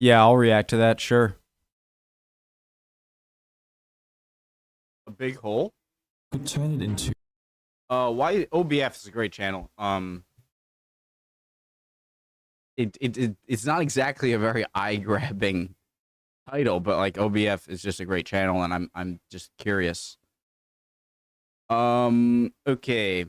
Yeah, I'll react to that, sure. A big hole? Could turn it into. Why OBF is a great channel. It's not exactly a very eye-grabbing title, but like OBF is just a great channel, and I'm just curious. Okay.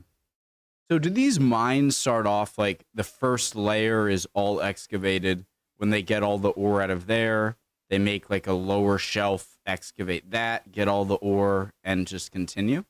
So do these mines start off like the first layer is all excavated? When they get all the ore out of there, they make like a lower shelf, excavate that, get all the ore, and just continue?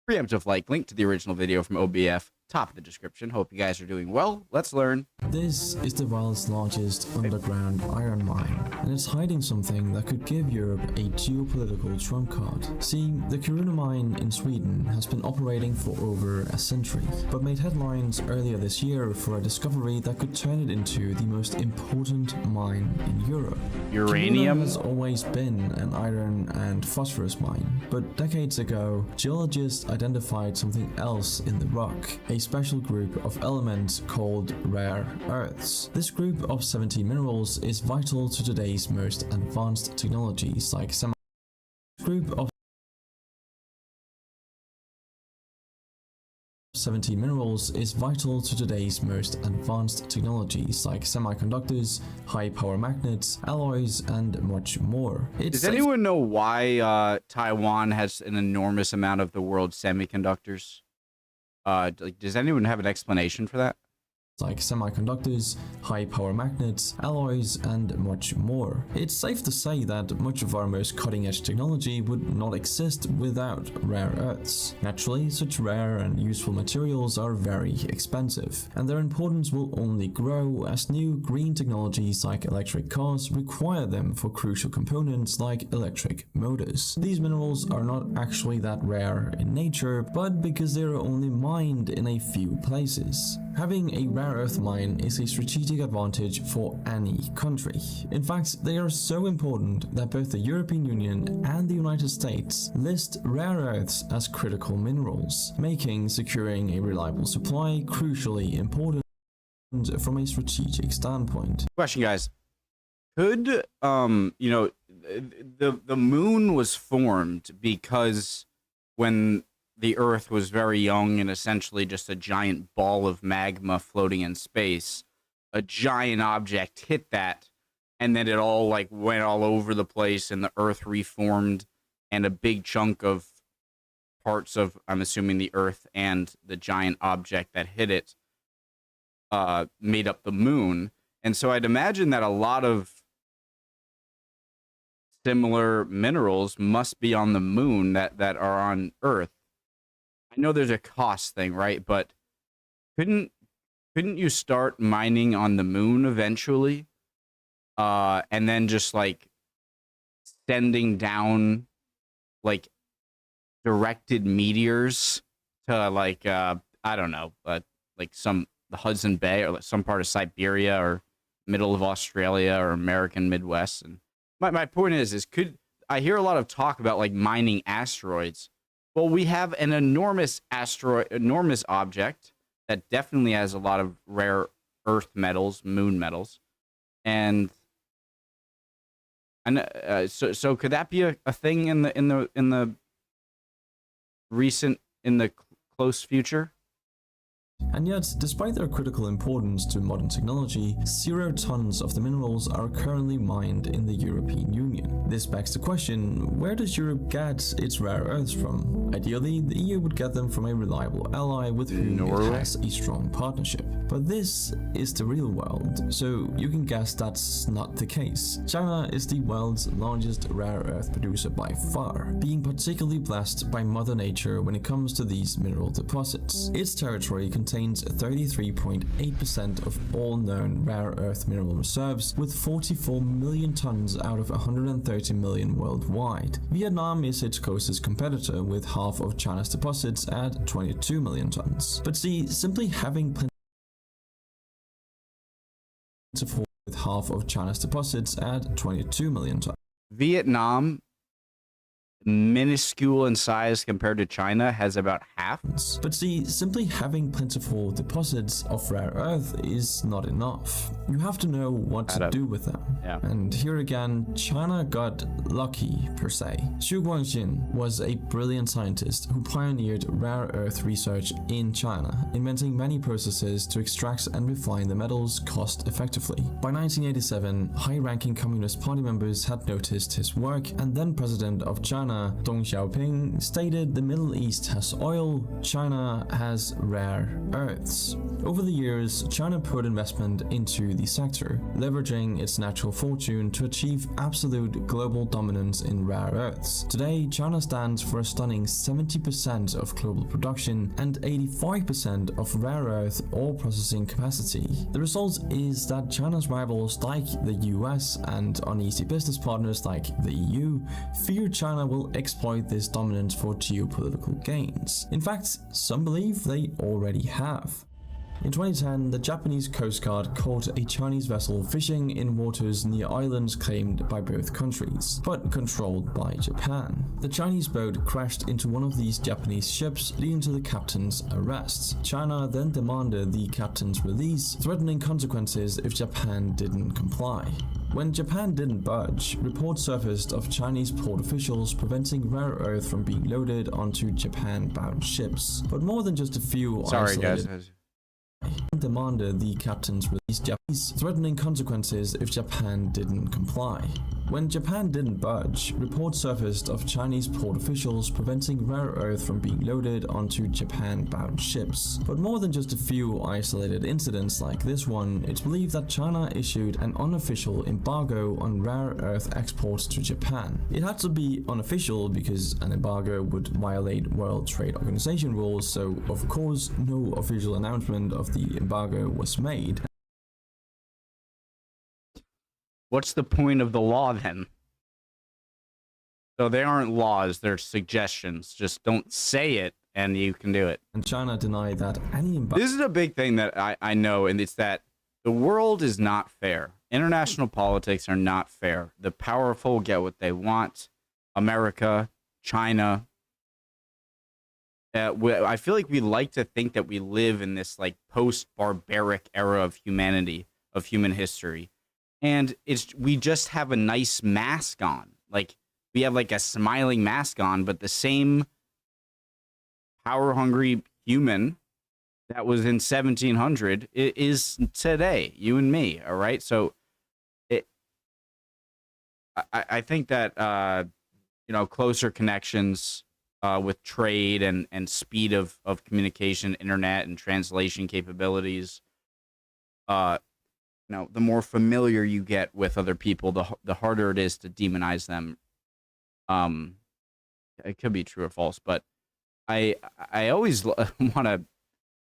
Preemptive link to the original video from OBF, top of the description. Hope you guys are doing well. Let's learn. This is the world's largest underground iron mine, and it's hiding something that could give Europe a geopolitical trump card. See, the Kiruna mine in Sweden has been operating for over a century, but made headlines earlier this year for a discovery that could turn it into the most important mine in Europe. Uranium? Kiruna has always been an iron and phosphorus mine, but decades ago, geologists identified something else in the rock, a special group of elements called rare earths. This group of 70 minerals is vital to today's most advanced technologies like group of 70 minerals is vital to today's most advanced technologies like semiconductors, high-power magnets, alloys, and much more. Does anyone know why Taiwan has an enormous amount of the world's semiconductors? Does anyone have an explanation for that? Like semiconductors, high-power magnets, alloys, and much more. It's safe to say that much of our most cutting-edge technology would not exist without rare earths. Naturally, such rare and useful materials are very expensive, and their importance will only grow as new green technologies like electric cars require them for crucial components like electric motors. These minerals are not actually that rare in nature, but because they are only mined in a few places. Having a rare earth mine is a strategic advantage for any country. In fact, they are so important that both the European Union and the United States list rare earths as critical minerals, making securing a reliable supply crucially important from a strategic standpoint. Question, guys. Could the moon was formed because when the Earth was very young and essentially just a giant ball of magma floating in space, a giant object hit that, and then it all like went all over the place, and the Earth reformed, and a big chunk of parts of, I'm assuming, the Earth and the giant object that hit it made up the moon. And so I'd imagine that a lot of similar minerals must be on the moon that are on Earth. I know there's a cost thing, right? But couldn't you start mining on the moon eventually? And then just like sending down like directed meteors to like I don't know, like the Hudson Bay or like some part of Siberia or middle of Australia or American Midwest. And my point is could I hear a lot of talk about like mining asteroids? Well, we have an enormous object that definitely has a lot of rare earth metals, moon metals, and so could that be a thing in the close future? And yet, despite their critical importance to modern technology, 0 tons of the minerals are currently mined in the European Union. This begs the question, where does Europe get its rare earths from? Ideally, the EU would get them from a reliable ally with whom it has a strong partnership. But this is the real world, so you can guess that's not the case. China is the world's largest rare earth producer by far, being particularly blessed by Mother Nature when it comes to these mineral deposits. Its territory contains 33.8% of all known rare earth mineral reserves, with 44 million tons out of 130 million worldwide. Vietnam is its closest competitor with half of China's deposits at 22 million tons. But see, simply having with half of China's deposits at 22 million tons. Vietnam minuscule in size compared to China, has about half. But see, simply having plentiful deposits of rare earth is not enough. You have to know what to do with them. Yeah. And here again, China got lucky, per se. Xu Guangxin was a brilliant scientist who pioneered rare earth research in China, inventing many processes to extract and refine the metals cost effectively. By 1987, high-ranking Communist Party members had noticed his work, and then President of China, Deng Xiaoping, stated the Middle East has oil, China has rare earths. Over the years, China put investment into the sector, leveraging its natural fortune to achieve absolute global dominance in rare earths. Today, China stands for a stunning 70% of global production and 85% of rare earth ore processing capacity. The result is that China's rivals like the US and uneasy business partners like the EU fear China will exploit this dominance for geopolitical gains. In fact, some believe they already have. In 2010, the Japanese Coast Guard caught a Chinese vessel fishing in waters near islands claimed by both countries, but controlled by Japan. The Chinese boat crashed into one of these Japanese ships, leading to the captain's arrest. China then demanded the captain's release, threatening consequences if Japan didn't comply. When Japan didn't budge, reports surfaced of Chinese port officials preventing rare earth from being loaded onto Japan-bound ships. But more than just a few isolated demanded the captain's release, Japanese threatening consequences if Japan didn't comply. When Japan didn't budge, reports surfaced of Chinese port officials preventing rare earth from being loaded onto Japan-bound ships. But more than just a few isolated incidents like this one, it's believed that China issued an unofficial embargo on rare earth exports to Japan. It had to be unofficial because an embargo would violate World Trade Organization rules, so of course no official announcement of the embargo was made. What's the point of the law then? So they aren't laws, they're suggestions. Just don't say it and you can do it. And China denied that any embargo. This is a big thing that I know, and it's that the world is not fair. International politics are not fair. The powerful get what they want. America, China. I feel like we like to think that we live in this like post-barbaric era of humanity, of human history. And we just have a nice mask on. Like, we have like a smiling mask on, but the same power-hungry human that was in 1700 is today, you and me, all right? So I think that, closer connections with trade and speed of communication, internet and translation capabilities, the more familiar you get with other people, the harder it is to demonize them. It could be true or false, but I always want to,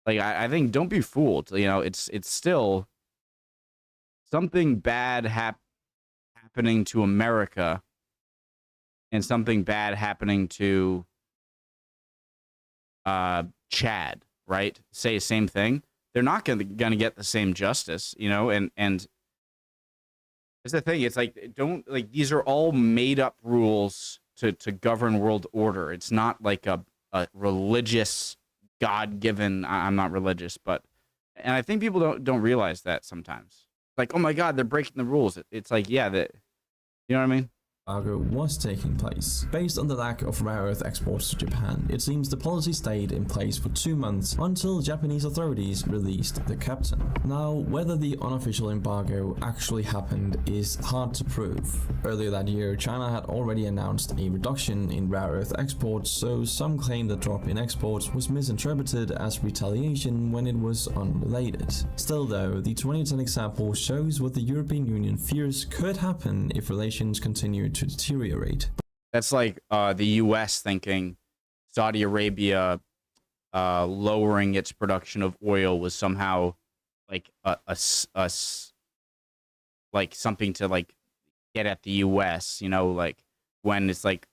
like, I think don't be fooled. It's still something bad happening to America and something bad happening to Chad, right? Say the same thing. They're not gonna get the same justice, and it's the thing. It's like, these are all made up rules to govern world order. It's not like a religious, God-given. I'm not religious, and I think people don't realize that sometimes. Like, oh my God, they're breaking the rules. It's like, yeah, that, you know what I mean? Embargo was taking place. Based on the lack of rare earth exports to Japan, it seems the policy stayed in place for 2 months until Japanese authorities released the captain. Now, whether the unofficial embargo actually happened is hard to prove. Earlier that year, China had already announced a reduction in rare earth exports, so some claim the drop in exports was misinterpreted as retaliation when it was unrelated. Still though, the 2010 example shows what the European Union fears could happen if relations continue to deteriorate. That's like the U.S. thinking Saudi Arabia lowering its production of oil was somehow like like something to like get at the U.S. Like when it's like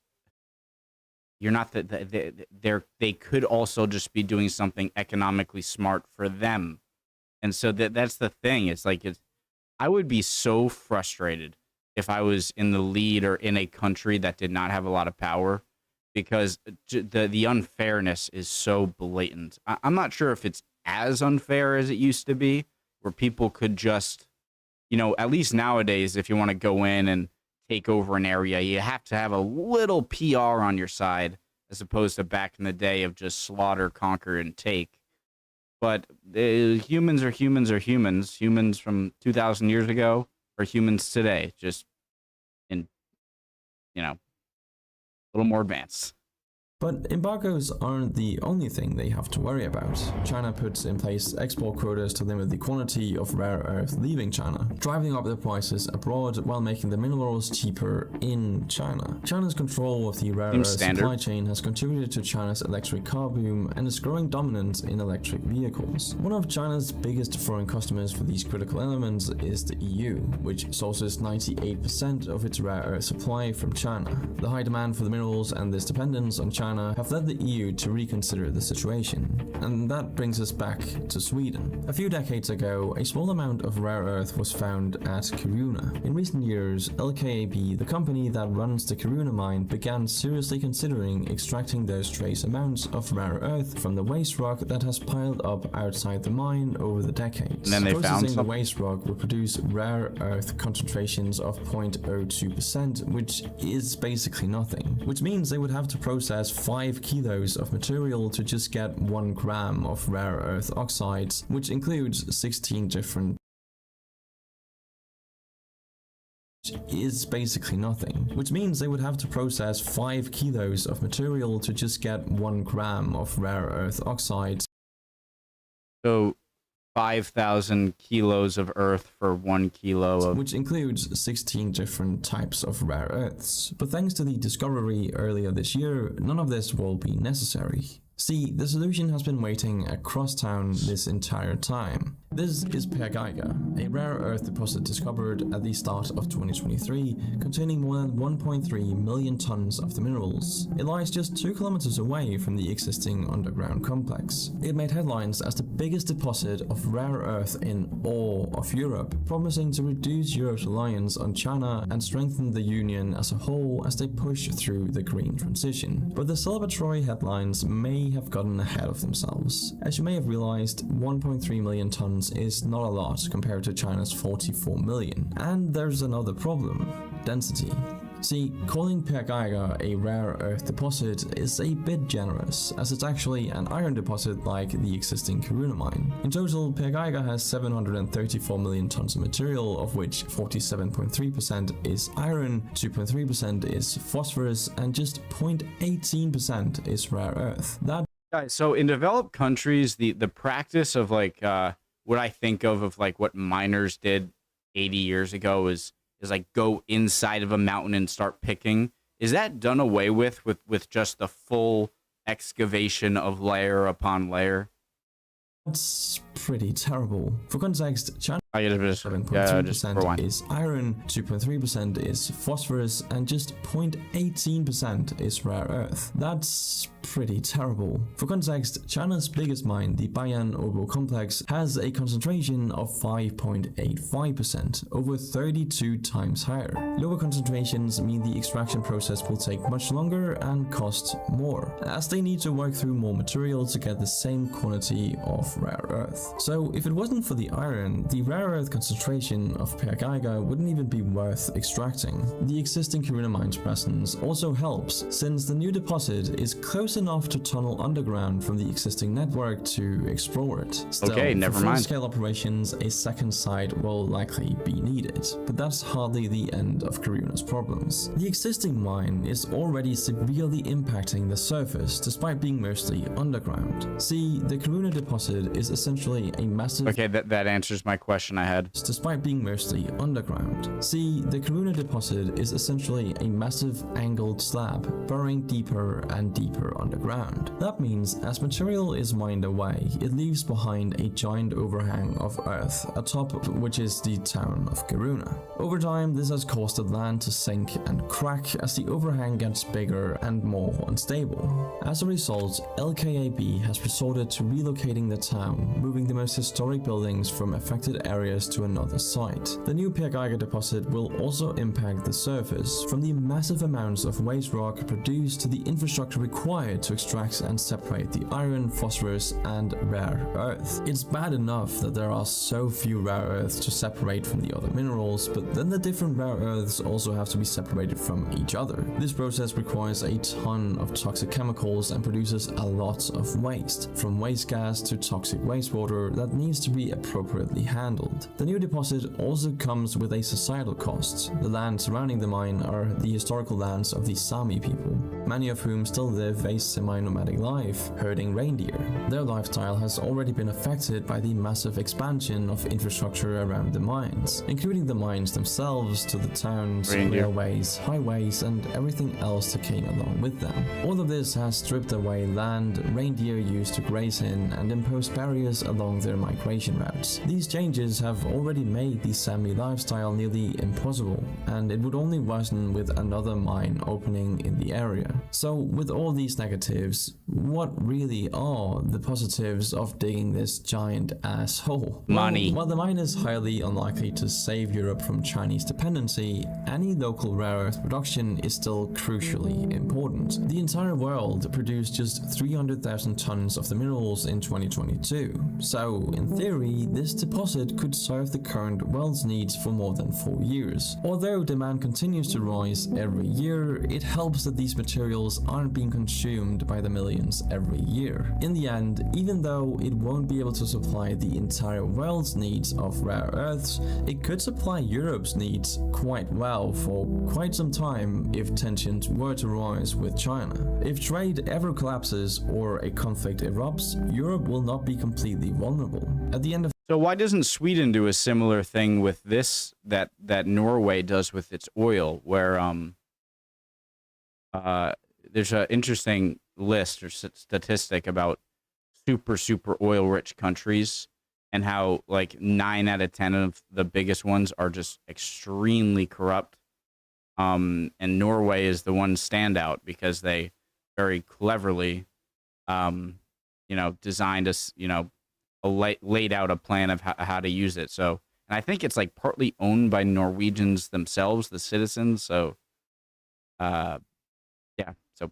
you're not they could also just be doing something economically smart for them, and so that's the thing. It's like I would be so frustrated if I was in the lead or in a country that did not have a lot of power, because the unfairness is so blatant. I'm not sure if it's as unfair as it used to be, where people could just, at least nowadays, if you want to go in and take over an area, you have to have a little PR on your side, as opposed to back in the day of just slaughter, conquer, and take. But humans are humans are humans. Humans from 2,000 years ago are humans today, just in, a little more advanced. But embargoes aren't the only thing they have to worry about. China puts in place export quotas to limit the quantity of rare earth leaving China, driving up the prices abroad while making the minerals cheaper in China. China's control of the rare earth supply chain has contributed to China's electric car boom and its growing dominance in electric vehicles. One of China's biggest foreign customers for these critical elements is the EU, which sources 98% of its rare earth supply from China. The high demand for the minerals and this dependence on China have led the EU to reconsider the situation. And that brings us back to Sweden. A few decades ago, a small amount of rare earth was found at Kiruna. In recent years, LKAB, the company that runs the Kiruna mine, began seriously considering extracting those trace amounts of rare earth from the waste rock that has piled up outside the mine over the decades. And then they found the waste rock would produce rare earth concentrations of 0.02%, which is basically nothing. Which means they would have to process 5 kilos of material to just get 1 gram of rare earth oxides, which includes 16 different is basically nothing, which means they would have to process 5 kilos of material to just get 1 gram of rare earth oxides. So 5,000 kilos of earth for 1 kilo of... Which includes 16 different types of rare earths. But thanks to the discovery earlier this year, none of this will be necessary. See, the solution has been waiting across town this entire time. This is Pergeiga, a rare earth deposit discovered at the start of 2023, containing more than 1.3 million tons of the minerals. It lies just 2 kilometers away from the existing underground complex. It made headlines as the biggest deposit of rare earth in all of Europe, promising to reduce Europe's reliance on China and strengthen the Union as a whole as they push through the green transition. But the celebratory headlines may have gotten ahead of themselves. As you may have realized, 1.3 million tons is not a lot compared to China's 44 million. And there's another problem: density. See, calling Pergeiga a rare earth deposit is a bit generous, as it's actually an iron deposit like the existing Kiruna mine. In total, Pergeiga has 734 million tons of material, of which 47.3% is iron, 2.3% is phosphorus, and just 0.18% is rare earth. Guys, so in developed countries, the practice of what I think of what miners did 80 years ago is like go inside of a mountain and start picking. Is that done away with just the full excavation of layer upon layer? That's pretty terrible. For context, China 7.2% is iron, 2.3% is phosphorus, and just 0.18% is rare earth. That's pretty terrible. For context, China's biggest mine, the Bayan Obo complex, has a concentration of 5.85%, over 32 times higher. Lower concentrations mean the extraction process will take much longer and cost more, as they need to work through more material to get the same quantity of rare earth. So if it wasn't for the iron, the rare earth concentration of Pergeiga wouldn't even be worth extracting. The existing Kiruna mine's presence also helps, since the new deposit is close enough to tunnel underground from the existing network to explore it. Still, okay, never for mind. full-scale operations, a second site will likely be needed, but that's hardly the end of Kiruna's problems. The existing mine is already severely impacting the surface, despite being mostly underground. See, the Kiruna deposit is essentially a massive... Okay, that answers my question I had. Despite being mostly underground. See, the Kiruna deposit is essentially a massive angled slab, burrowing deeper and deeper underground. That means as material is mined away, it leaves behind a giant overhang of earth atop which is the town of Kiruna. Over time, this has caused the land to sink and crack as the overhang gets bigger and more unstable. As a result, LKAB has resorted to relocating the town town, moving the most historic buildings from affected areas to another site. The new Pirgaiga deposit will also impact the surface, from the massive amounts of waste rock produced to the infrastructure required to extract and separate the iron, phosphorus, and rare earth. It's bad enough that there are so few rare earths to separate from the other minerals, but then the different rare earths also have to be separated from each other. This process requires a ton of toxic chemicals and produces a lot of waste, from waste gas to toxic wastewater that needs to be appropriately handled. The new deposit also comes with a societal cost. The land surrounding the mine are the historical lands of the Sami people, many of whom still live a semi-nomadic life, herding reindeer. Their lifestyle has already been affected by the massive expansion of infrastructure around the mines, including the mines themselves to the towns, railways, highways, and everything else that came along with them. All of this has stripped away land reindeer used to graze in and imposed barriers along their migration routes. These changes have already made the Sami lifestyle nearly impossible, and it would only worsen with another mine opening in the area. So with all these negatives, what really are the positives of digging this giant ass hole? Money. While the mine is highly unlikely to save Europe from Chinese dependency, any local rare earth production is still crucially important. The entire world produced just 300,000 tons of the minerals in 2022, so in theory, this deposit could serve the current world's needs for more than 4 years. Although demand continues to rise every year, it helps that these materials aren't being consumed by the millions every year. In the end, even though it won't be able to supply the entire world's needs of rare earths, it could supply Europe's needs quite well for quite some time if tensions were to rise with China. If trade ever collapses or a conflict erupts, Europe will not be completely vulnerable. At the end of So why doesn't Sweden do a similar thing with this that Norway does with its oil, where there's an interesting list or statistic about super oil rich countries and how like 9 out of 10 of the biggest ones are just extremely corrupt. And Norway is the one standout because they very cleverly, designed us, laid out a plan of how to use it. So, and I think it's like partly owned by Norwegians themselves, the citizens. So, yeah. So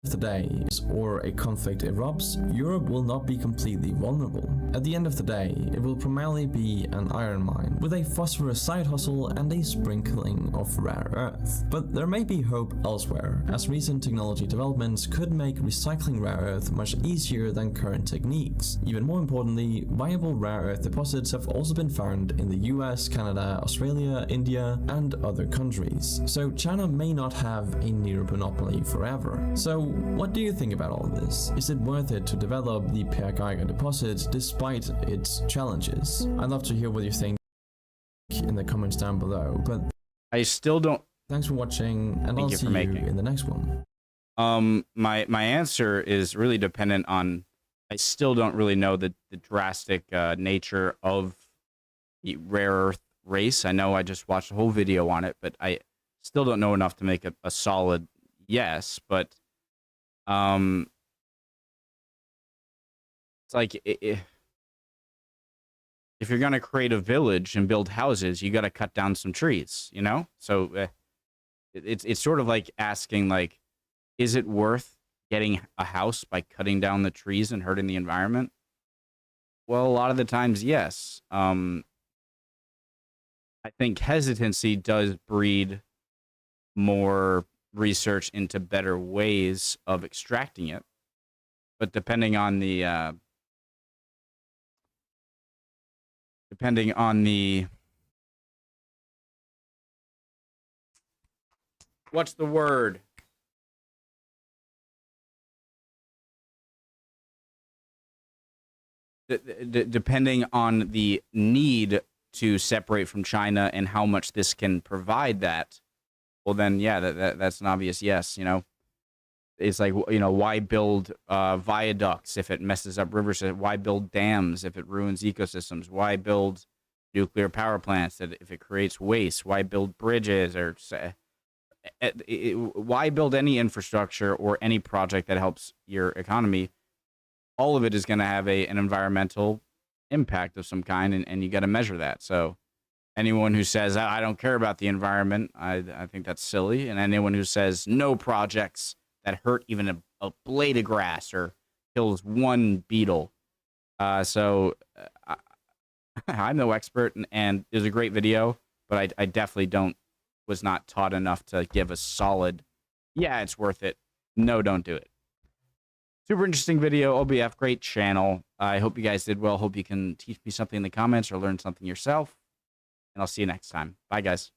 the day or a conflict erupts, Europe will not be completely vulnerable. At the end of the day, it will primarily be an iron mine with a phosphorus side hustle and a sprinkling of rare earth. But there may be hope elsewhere, as recent technology developments could make recycling rare earth much easier than current techniques. Even more importantly, viable rare earth deposits have also been found in the US, Canada, Australia, India, and other countries. So China may not have a near monopoly forever. So what do you think about all this? Is it worth it to develop the Pirgaiga deposit despite its challenges? I'd love to hear what you think in the comments down below, but I still don't. Thanks for watching, and I'll see you in the next one. My answer is really dependent on. I still don't really know the drastic nature of the rare earth race. I know I just watched a whole video on it, but I still don't know enough to make a solid yes. But it's like if you're gonna create a village and build houses, you got to cut down some trees, So it's sort of like asking, like, is it worth getting a house by cutting down the trees and hurting the environment? Well, a lot of the times, yes. I think hesitancy does breed more research into better ways of extracting it, but depending on the what's the word? Depending on the need to separate from China and how much this can provide that, well then, yeah, that's an obvious yes. It's like, why build viaducts if it messes up rivers? Why build dams if it ruins ecosystems? Why build nuclear power plants if it creates waste? Why build bridges why build any infrastructure or any project that helps your economy? all of it is going to have an environmental impact of some kind, and you got to measure that. So anyone who says, I don't care about the environment, I think that's silly. And anyone who says no projects that hurt even a blade of grass or kills one beetle. So I'm no expert, and it was a great video, but I definitely was not taught enough to give a solid, yeah, it's worth it. No, don't do it. Super interesting video, OBF, great channel. I hope you guys did well. Hope you can teach me something in the comments or learn something yourself. And I'll see you next time. Bye, guys.